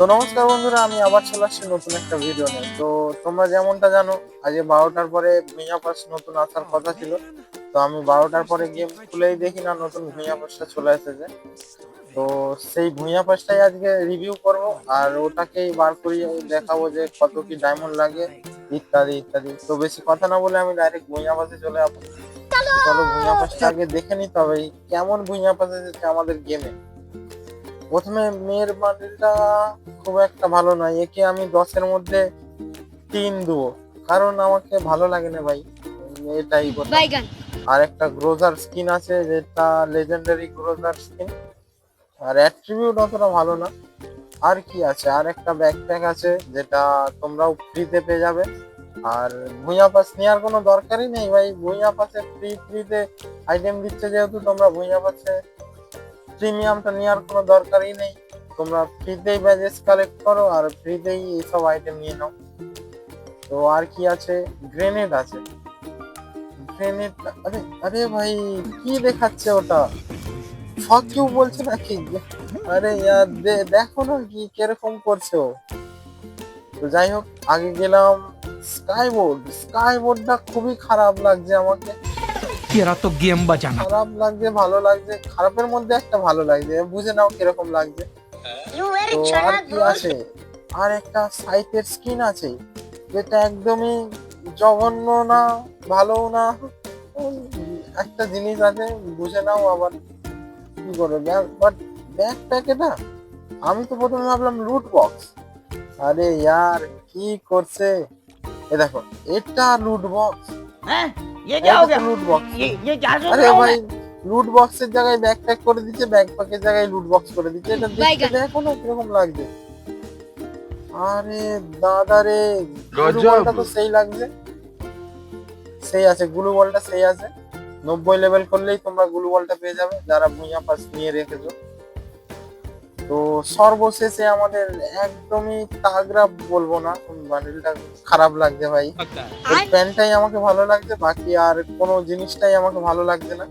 তো নমস্কার বন্ধুরা, আমি আবার চলে আসছি নতুন একটা ভিডিও নিয়ে। তো তোমরা যেমনটা জানো, আজ 12টার পরে ভুঁইয়া পাস নতুন আসার কথা ছিল। তো আমি 12টার পরে গেম খুলেই দেখি না নতুন ভুঁইয়া পাসটা চলে এসেছে। তো সেই ভুঁইয়া পাসটাই আজকে রিভিউ করব, আর ওটাকেই বার করিয়ে দেখাবো যে কত কি ডায়মন্ড লাগে ইত্যাদি ইত্যাদি। তো বেশি কথা না বলে আমি ডাইরেক্ট ভুঁইয়া পাসে চলে যাবো। চলো ভুঁইয়া পাসটা আগে দেখে নিতে হবে কেমন ভুঁইয়া পাস এসেছে আমাদের গেমে। প্রথমে মেয়ের বান্ডিলটা খুব একটা ভালো নয়, একে আমি 10-এর মধ্যে 3 দেবো, কারণ আমাকে ভালো লাগে না ভাই, এটাই কথা। আর একটা গ্রোজার স্কিন আছে, যেটা লেজেন্ডারি গ্রোজার স্কিন, আর অ্যাট্রিবিউট অতটা ভালো না। আর কি আছে, আর একটা ব্যাকপ্যাক আছে যেটা তোমরাও ফ্রিতে পেয়ে যাবে। আর ভুঁইয়া পাস নেওয়ার কোনো দরকারই নেই ভাই, ভুঁইয়া পাসে ফ্রিতে আইটেম দিচ্ছে, যেহেতু তোমরা ভুঁইয়া পাসে প্রিমিয়ামটা নেওয়ার কোনো দরকারই নেই। তোমরা ফ্রিতেই ব্যাজেস কালেক্ট করো আর ফ্রিতেই এইসব আইটেম নিয়ে নাও। তো আর কি আছে, গ্রেনেড আছে। গ্রেনেড, আরে আরে ভাই, কি দেখাচ্ছে ওটা? ফাক ইউ বলছে নাকি? আরে ইয়ার দেখো না কি কিরকম করছে ও। তো যাই হোক, আগে গেলাম স্কাইবোর্ডটা খুবই খারাপ লাগছে আমাকে। तेरा तो गेम बजाना। খারাপ লাগছে, ভালো লাগছে, খারাপের মধ্যে একটা ভালো লাগছে, বুঝে নাও কিরকম লাগছে। তো আর কি আছে, আর একটা সাইটের স্কিন আছে, যেটা একদমই জঘন্য না, ভালো না। একটা জিনিস আছে, বুঝে নাও আবার কি করে। বাট ব্যাকপ্যাকে না, আমি তো প্রথমে ভাবলাম লুট বক্স। আরে ইয়ার, কি করছে এ দেখো, এটা লুট বক্স। हैं? ये क्या हो गया? লুট বক্স, ये क्या सुन আরে रहा हूँ ভাই, मैं? লুট বক্সের জায়গায় ব্যাকপ্যাক করে দিচ্ছে, ব্যাকপ্যাকের জায়গায় লুট বক্স করে দিচ্ছে। এটা দেখতে দেখো না কিরকম লাগছে। আরে দাদা রে, গ্লু বলটা তো সেই লাগছে, সেই আছে গ্লু বলটা, সেই আছে। 90 লেভেল করলেই তোমরা গ্লু বলটা পেয়ে যাবে, যারা ভুঁইয়া পাস নিয়ে রেখেছো। তো সর্বশেষে আমাদের একদমই তাগড়া বলবো না, বান্ডিলটা খারাপ লাগছে ভাই। এই প্যান্টটাই আমাকে ভালো লাগছে, বাকি আর কোনো জিনিসটাই আমাকে ভালো লাগছে না।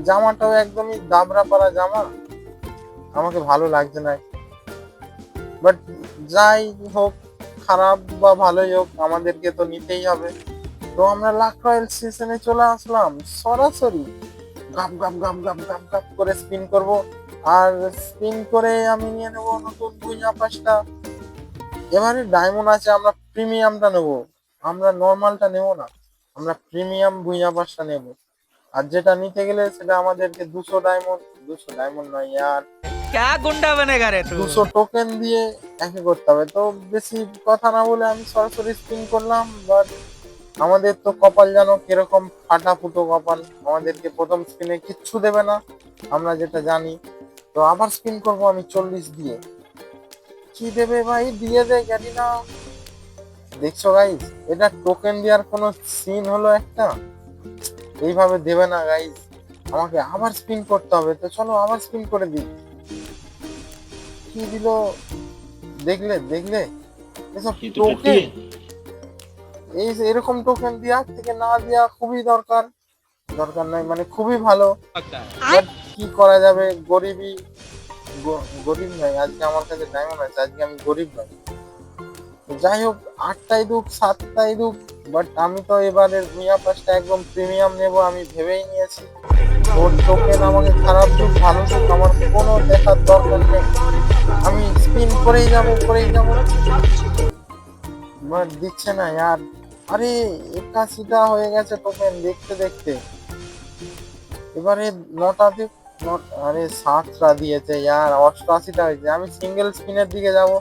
জামাটাও একদমই দাবড়া পাড়া জামা, আমাকে ভালো লাগছে না। বাট যাই হোক, খারাপ বা ভালোই হোক, আমাদেরকে তো নিতেই হবে। তো আমরা লাক রয়্যাল সিজনে চলে আসলাম, সরাসরি gap gap gap gap gap gap করে স্পিন করব। আর স্পিন করে আমি নিয়ে নেব নতুন ভুঁইয়া পাসটা। এবারে ডায়মন্ড আছে, আমরা প্রিমিয়ামটা নেব, আমরা নর্মালটা নেব না, আমরা প্রিমিয়াম ভুঁইয়া পাসটা নেব। আর যেটা নিতে গেলে সেটা আমাদেরকে 200 ডায়মন্ড নয় यार, क्या गुंडा बनेगा रे तू? 200 টোকেন দিয়ে একে করতে হবে। তো বেশি কথা না বলে আমি সরাসরি স্পিন করলাম। বাট আমাদের তো কপাল জানো কিরকম, ফাটা ফুটো কপাল, আমাদেরকে প্রথম স্পিনে কিচ্ছু দেবে না, আমরা যেটা জানি। তো আবার স্পিন করব আমি 40 দিয়ে, কি দেবে ভাই, দিয়ে দে জানি না। দেখছো গাইজ, এটা টোকেন দেওয়ার কোনো সিন হলো একটা? এইভাবে দেবে না গাইজ, আমাকে আবার স্পিন করতে হবে। তো চলো আবার স্পিন করে দিই। কি দিল, দেখলে দেখলে, এসব টোকেন, এই যে এরকম টোকেন দেওয়ার থেকে না দেওয়া খুবই দরকার, দরকার নাই মানে খুবই ভালো। বাট কি করা যাবে, গরিবই, গরিব নয় আজকে, আমার কাছে ডায়মন্ড আছে, আজকে আমি গরিব নয়। তো যাই হোক, 8টাই দুঃখ 7টাই দুঃখ, বাট আমি তো এবারের ভুঁইয়া পাসটা একদম প্রিমিয়াম নেব, আমি ভেবেই নিয়েছি। ওর টোকেন আমাকে খারাপ দুঃখ ভালো দুঃখ আমার কোনো দেখার দরকার নেই, আমি স্পিন করেই যাবো করেই যাবো। বাট দিচ্ছে না यार, আরে 81টা হয়ে গেছে টোকেন দেখতে দেখতে। এবারে 9টা দিক, আরে 7টা দিয়েছে यार, 88টা হয়েছে। আমি সিঙ্গেল স্পিনের দিকে যাব,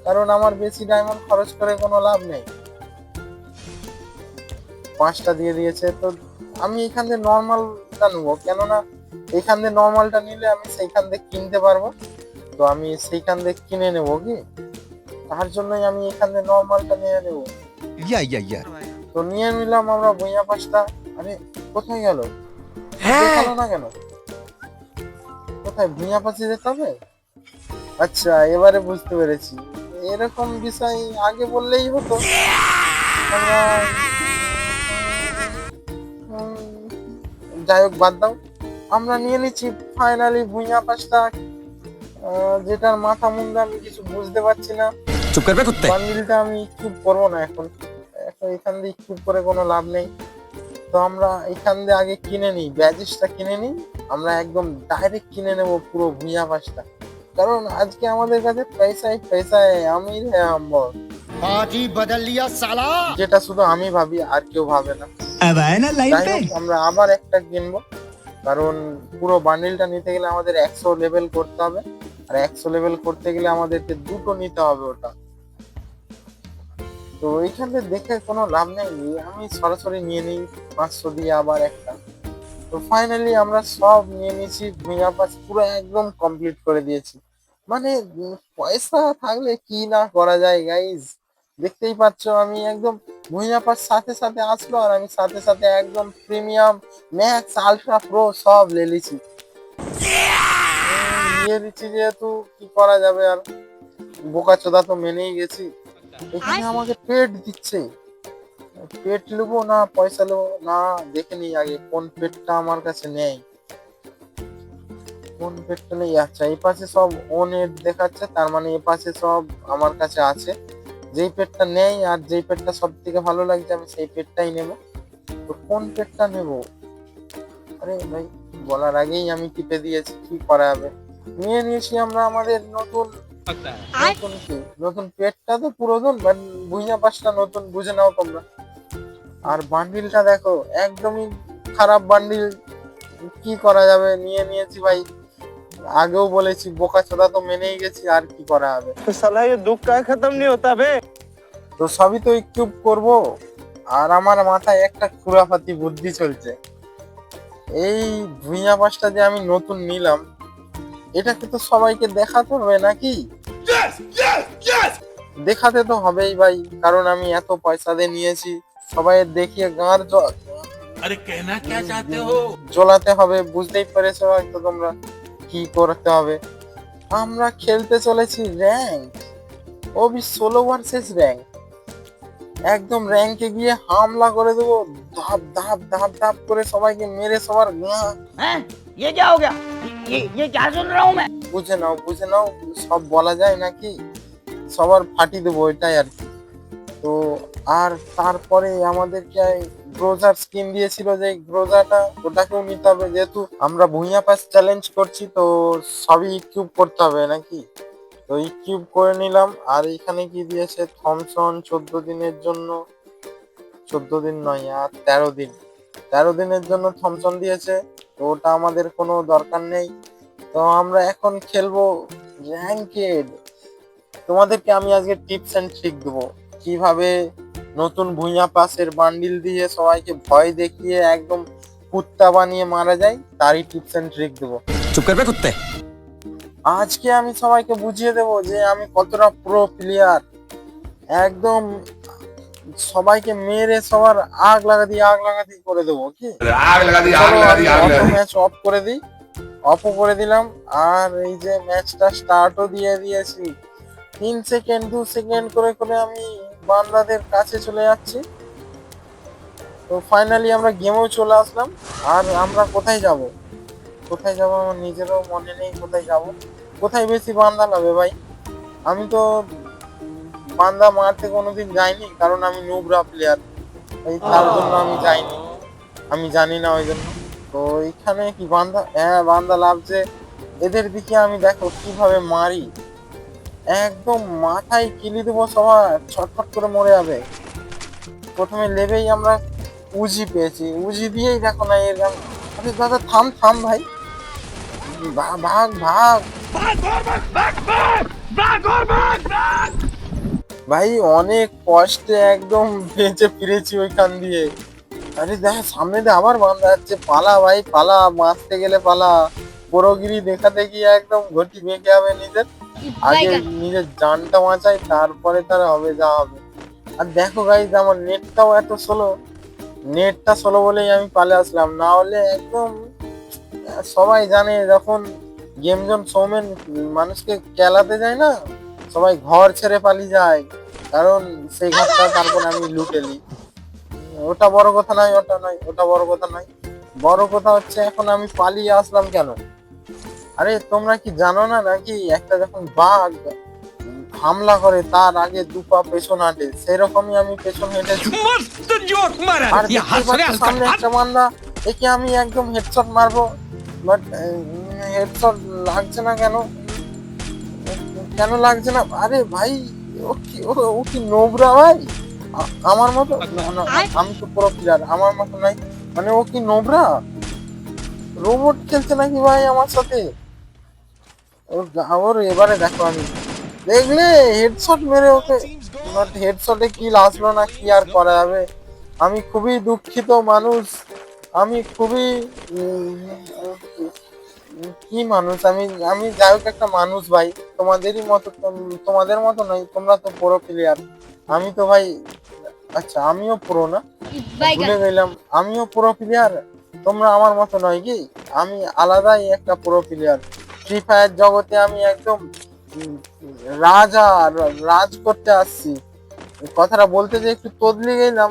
কারণ আমার বেশি ডায়মন্ড খরচ করে কোনো লাভ নেই। 5টা দিয়ে দিয়েছে, তো আমি এখান থেকে নর্মালটা নেবো, কেননা এখান থেকে নর্মালটা নিলে আমি সেইখান থেকে কিনতে পারবো। তো আমি সেইখান থেকে কিনে নেবো, কি তার জন্যই আমি এখান থেকে নর্মালটা নিয়ে নেবো। या তো নিয়ে নিলাম আমরা ভুঁইয়া পাসটা। আরে কোথায় গেল, দেখালো না কেন? কোথায়, ভুঁইয়া পাশে যেতে হবে? আচ্ছা এবারে বুঝতে পেরেছি, এরকম বিষয় আগে বললেই হতো। আমরা যাই হোক বাদ দাও, আমরা নিয়ে নিচ্ছি ফাইনালি ভুঁইয়া পাসটা। যেটার মাথা মুন্ডা আমি কিছু বুঝতে পারছি না। চুপ করবে কুত্তে। বান্ডিলটা আমি চুপ করবো না এখন, এখন এখান দিয়ে চুপ করে কোনো লাভ নেই। তো আমরা এখান দিয়ে আগে কিনে নিই, ব্যাজিসটা কিনে নিই। আমরা একদম ডাইরেক্ট কিনে নেব পুরো ভুইয়া পাসটা, কারণ আজকে আমাদের কাছে পয়সাই পয়সায় আমির হ্যাঁ हम बहुत। पार्टी बदल लिया साला। যেটা শুধু আমি ভাবি, আর কেউ ভাবে না। अब आए ना लाइन যাই पे। হোক, আমরা আবার একটা কিনবো, কারণ পুরো বান্ডিলটা নিতে গেলে আমাদের 100 লেভেল করতে হবে, আর 100 লেভেল করতে গেলে আমাদেরকে দুটো নিতে হবে ওটা। তো এইখানে দেখে কোনো লাভ নেই, আমি সরাসরি নিয়ে নিই 500 দিয়ে আবার একটা। তো ফাইনালি আমরা সব নিয়ে নিয়েছি, ভুইয়া পাস পুরো একদম কমপ্লিট করে দিয়েছি। মানে পয়সা থাকলে কি না করা যায় গাইজ, দেখতেই পাচ্ছ আমি একদম ভুইয়া পাস সাথে সাথে আসলো, আর আমি সাথে সাথে একদম প্রিমিয়াম ম্যাক্স আলট্রা প্রো সব লেলিছি। নিয়ে নিচ্ছি যেহেতু কি করা যাবে, আর বোকা চোদা তো মেনেই গেছি। এখানে আমাকে পেট দিচ্ছে, পেট নেবো না পয়সা নেবো না, দেখে নিই আগে কোন পেটটা আমার কাছে নেই, কোন পেটটা নেই। আচ্ছা এই পাশে সব ও নেট দেখাচ্ছে, তার মানে এ পাশে সব আমার কাছে আছে। যেই পেটটা নেই আর যেই পেটটা সব থেকে ভালো লাগছে আমি সেই পেটটাই নেব। তো কোন পেটটা নেব, আরে ভাই বলার আগেই আমি টিপে দিয়েছি, কি করা হবে। নিয়ে নিয়েছি আমরা আমাদের নতুন নতুন কি নতুন পেটটা তো পুরাতন, বাট ভুইয়া পাসটা নতুন, বুঝে নাও তোমরা। আর বান্ডিলটা দেখো একদমই খারাপ বান্ডিল, কি করা যাবে, নিয়ে নিয়েছি ভাই। আগেও বলেছি বোকা চোদা তো মেনেই গেছি, আর কি করা হবে। साला ये दुख का खत्म नहीं होता बे। তো সবই তো ইউটিউব করব, আর আমার মাথায় একটা খুরাফাতি বুদ্ধি চলছে। এই ভুইয়া পাসটা যে আমি নতুন নিলাম, এটাকে তো সবাইকে দেখাতে হবে নাকি? দেখাতে তো হবেই ভাই, কারণ আমি এত পয়সা দিয়ে নিয়েছি, সবাই দেখিয়ে গাঁর জ্বলাতে হবে। বুঝতেই পেরেছো হয়তো তোমরা কি করতে হবে। আমরা খেলতে চলেছি র্যাঙ্ক, ওবি 16 ভার্সেস র্যাঙ্ক। একদম র্যাঙ্কে গিয়ে হামলা করে দেবো, ধাপ ধাপ ধাপ ধাপ করে সবাইকে মেরে সবার हैं? ये क्या हो गया? ये क्या सुन रहा हूँ मैं? বুঝে নাও বুঝে নাও, সব বলা যায় নাকি, সবার ফাটি দেবো এটাই আর কি। তো আর তারপরে আমাদেরকে গ্রোজার স্কিন দিয়েছিল, যে গ্রোজাটা ওটাকেও নিতে হবে, যেহেতু আমরা ভুইয়া পাস চ্যালেঞ্জ করছি তো সবই কিউব করতে হবে নাকি। তো এই কিউব করে নিলাম। আর এখানে কি দিয়েছে, থমসন 14 দিনের জন্য, 14 দিন নয় আর 13 দিন, 13 দিনের জন্য থমসন দিয়েছে। তো ওটা আমাদের কোনো দরকার নেই। তো আমরা এখন খেলবো র্যাঙ্কেড। তোমাদেরকে আমি আজকে টিপস এন্ড ট্রিক দেবো, কিভাবে নতুন ভুইয়া পাসের বান্ডিল দিয়ে সবাইকে ভয় দেখিয়ে একদম কুত্তা বানিয়ে মারা যায়, তারই টিপস এন্ড ট্রিক দেবো। চুপ করবে কুত্তে। আজকে আমি সবাইকে বুঝিয়ে দেবো যে আমি কতটা প্রো প্লেয়ার, একদম সবাইকে মেরে সবার আগ লাগা দিয়ে করে দেবো। কি ম্যাচ অফ করে দিই, অফও করে দিলাম। আর এই যে ম্যাচটা স্টার্টও দিয়ে দিয়েছি, 3 সেকেন্ড 2 সেকেন্ড করে করে আমি বান্দাদের কাছে চলে যাচ্ছি। তো ফাইনালি আমরা গেমেও চলে আসলাম। আর আমরা কোথায় যাব আমার নিজেরও মনে নেই কোথায় যাব। কোথায় বেশি বান্দা লাগবে ভাই, আমি তো বান্দা মারতে কোনোদিন যাইনি, কারণ আমি নুবরা প্লেয়ার, তার জন্য আমি যাইনি, আমি জানি না ওই জন্য। তো এখানে কি বান্দা, হ্যাঁ বান্দা লাভছে। এদের দিকে আমি দেখো কিভাবে মারি, একদম মাথায় কিলি দেবো, সবার ছটফট করে মরে যাবে। প্রথমে লেবেই আমরা উজি পেয়েছি, উজি দিয়েই দেখো না এর গান। আরে দাদা থাম থাম ভাই, ভাগ ভাগ ভাই, অনেক কষ্টে একদম বেঁচে ফিরেছি ওইখান দিয়ে। আরে দেখ সামনে দিয়ে আবার বান্ধা যাচ্ছে, পালা ভাই পালা, বাঁচতে গেলে পালা। বড়গিরি দেখাতে গিয়ে একদম ঘটি বেঁকে হবে নিজের, আগে নিজের জানটা বাঁচাই, তারপরে তার হবে যা হবে। আর দেখো গাইজ আমার নেটটাও এত স্লো, নেটটা স্লো বলেই আমি পালে আসলাম, না হলে একদম সবাই জানে যখন গেম জোন সৌমেন মানুষকে খেলাতে যায় না, সবাই ঘর ছেড়ে পালিয়ে যায়, কারণ সেই ঘরটা তারপর আমি লুটে নিই। ওটা বড় কথা নয়, ওটা বড় কথা নয়, বড় কথা হচ্ছে এখন আমি পালিয়ে আসলাম কেন। আরে তোমরা কি জানো না নাকি একটা যখন বাঘ হামলা করে তার আগে দু পা পেছন হাঁটে, সেরকমই আমি পেছন হেঁটেছি। मस्त जोक मारा আর ये দেখতেই हंस रहे পাচ্ছ हंस সামনে একটা বান্দা, একে আমি একদম হেডশট মারবো, বাট হেডশট লাগছে না কেন, কেন লাগছে না? আরে ভাই ও কি নোবরা ভাই, আমার মতো না, না, আমি তো পুরো প্লেয়ার, আমার মতো নাই, মানে ও কি নোবরা, রোবট খেলছে নাকি ভাই আমার সাথে? ওর এবারে দেখো, আমি দেখলে হেডশট মেরে ওকে, বাট হেডশটে কিল আসলো না, কি আর করা যাবে। আমি খুবই দুঃখিত মানুষ, আমি খুবই কি মানুষ, আমি আমি যাই হোক একটা মানুষ ভাই, তোমাদেরই মতো, তোমাদের মতো নয়, তোমরা তো প্রো প্লেয়ার, আমি তো ভাই, আচ্ছা আমিও প্রো না, ভুলে গেলাম, আমিও প্রো প্লেয়ার, তোমরা আমার মতো নয় কি, আমি আলাদাই একটা প্রো প্লেয়ার। ফ্রি ফায়ার জগতে আমি একদম রাজা, রাজ করতে আসছি। এই কথাটা বলতে যে একটু তদলি গেলাম,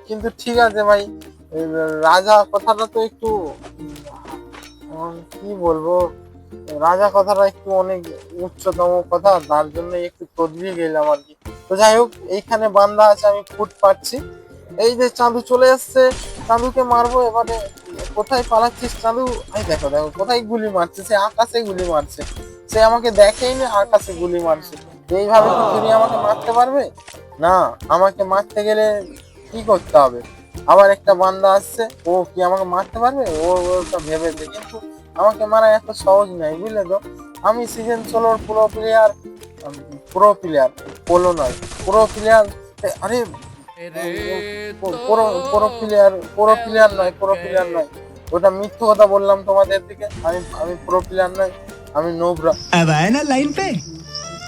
কিন্তু ঠিক আছে ভাই, এই রাজা কথাটা তো একটু কি বলবো, রাজা কথাটা একটু অনেক উচ্চতম কথা, তার জন্য একটু তদলি গেলাম আর কি। তো যাই হোক, এইখানে বান্দা আছে, আমি ফুট পাচ্ছি, এই যে চাঁদু চলে এসছে, চাঁদুকে মারবো এবারে। কোথায় পালাচ্ছিস চাঁদু? এই দেখো দেখো কোথায় গুলি মারছে, সে আকাশে গুলি মারছে, সে আমাকে দেখেই না, আকাশে গুলি মারছে। এইভাবে কি চুরি আমাকে মারতে পারবে? না, আমাকে মারতে গেলে কি করতে হবে? আবার একটা বান্দা আসছে, ও কি আমাকে মারতে পারবে? ওটা ভেবেছে, কিন্তু আমাকে মারা এত সহজ নয়, বুঝলে তো। আমি সিজন 16 প্রো প্লেয়ার, পোলো নয়, প্রো প্লেয়ার। আরে প্রো প্লেয়ার নয়, ওটা মিথ্যে কথা বললাম তোমাদের দিকে, আমি প্রো প্লেয়ার নয়, আমি নোবরা। अब आए ना लाइन पे।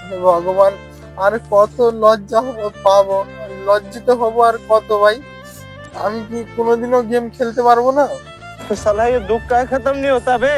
হে ভগবান, আর কত লজ্জা পাবো, লজ্জিত হবো আর কত ভাই, আমি কি কোনোদিনও গেম খেলতে পারবো না? साला ये दुख का खत्म नहीं होता बे।